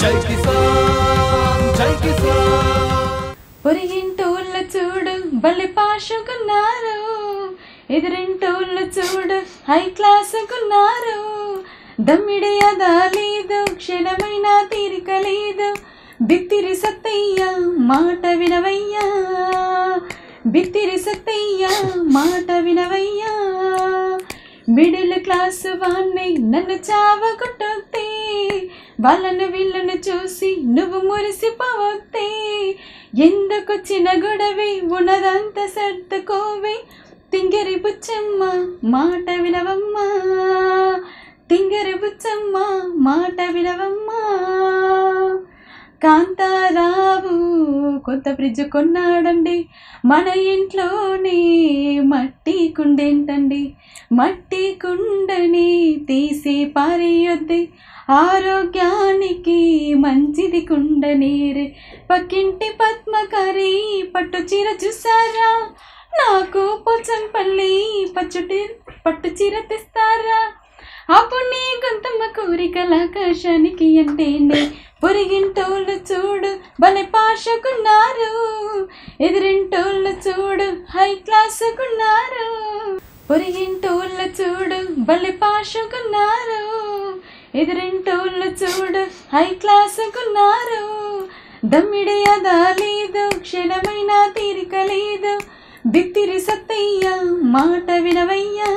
జై కిసాన్ జై కిసాన్ పొరిగింటోళ్ళ చూడు బలి పాషకున్నారు ఎదురింటోళ్ళ చూడు హై క్లాసుకున్నారు దమ్మిడి అదాలేదు క్షణమైన తీరిక లేదు బిత్తిరి సత్తయ్య మాట వినవయ్యా బిత్తిరి సత్తయ్య మాట వినవయ్యా మిడిల్ క్లాసు వాణ్ణి నన్ను చావగొట్టొత్తే వాళ్ళను వీళ్ళను చూసి నువ్వు మురిసిపోవొత్తే ఎందుకొచ్చిన గొడవే ఉన్నదంత సర్దుకోవే తింగరి బుచ్చమ్మ మాట వినవమ్మా తింగరి బుచ్చమ్మ మాట వినవమ్మా కాంతారావు కొత్త ఫ్రిడ్జ్ కొన్నాడండి మన ఇంట్లోనే మట్టి కుండేంటండి మట్టి కుండని తీసి పారేయొద్ది ఆరోగ్యానికి మంచిది కుండ నీరే పక్కింటి పద్మకరి పట్టు చీర చూసారా నాకు పోచంపల్లి పట్టు చీర తెస్తారా అప్పుడు నీ గొంతమ్మ కోరికల ఆకాశానికి అంటేనే పొరిగింటోళ్ళు చూడు భలే పాషకున్నారు ఎదురింటోళ్ళు చూడు హై క్లాసుకున్నారు పొరిగింటోళ్ళు చూడు భలే పాషకున్నారు ఎదురింటోళ్ళు చూడు హై క్లాసుకున్నారు దమ్మిడి అదాలేదు క్షణమైన తీరిక లేదు బిత్తిరి సత్తయ్య మాట వినవయ్యా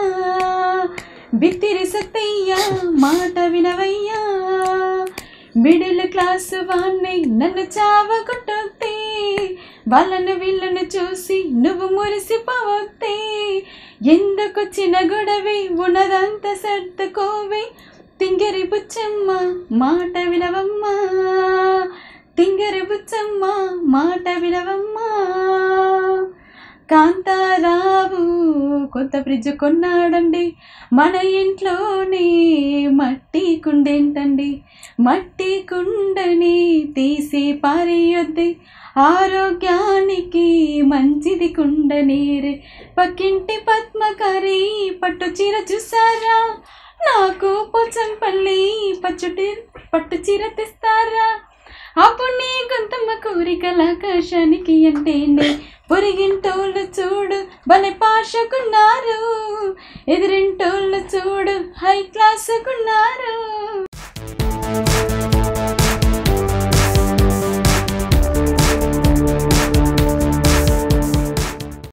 బిత్తిరి సత్తయ్య మాట వినవయ్యా మిడిల్ క్లాసు వాణ్ణి నన్ను చావగొట్టొత్తే వాళ్ళను వీళ్ళను చూసి నువ్వు మురిసిపోవొత్తే ఎందుకొచ్చిన గొడవే ఉన్నదంత సర్దుకోవే తింగరి బుచ్చమ్మ మాట వినవమ్మా తింగరి బుచ్చమ్మ మాట వినవమ్మా కాంతారావు కొత్త ఫ్రిడ్జ్ కొన్నాడండి మన ఇంట్లోనే మట్టి కుండేంటండి మట్టి కుండని తీసి పారేయొద్ది ఆరోగ్యానికి మంచిది కుండ నీరే పక్కింటి పద్మకరి పట్టు చీర చూసారా నాకు పోచంపల్లి పట్టు చీర తెస్తారా అప్పుడు నీ గొంతమ్మ కోరికల ఆకాశానికి అంటేనే పొరిగింటోళ్ళు చూడు భలే పాషకున్నారు ఎదురింటోళ్ళు చూడు హై క్లాసుకున్నారు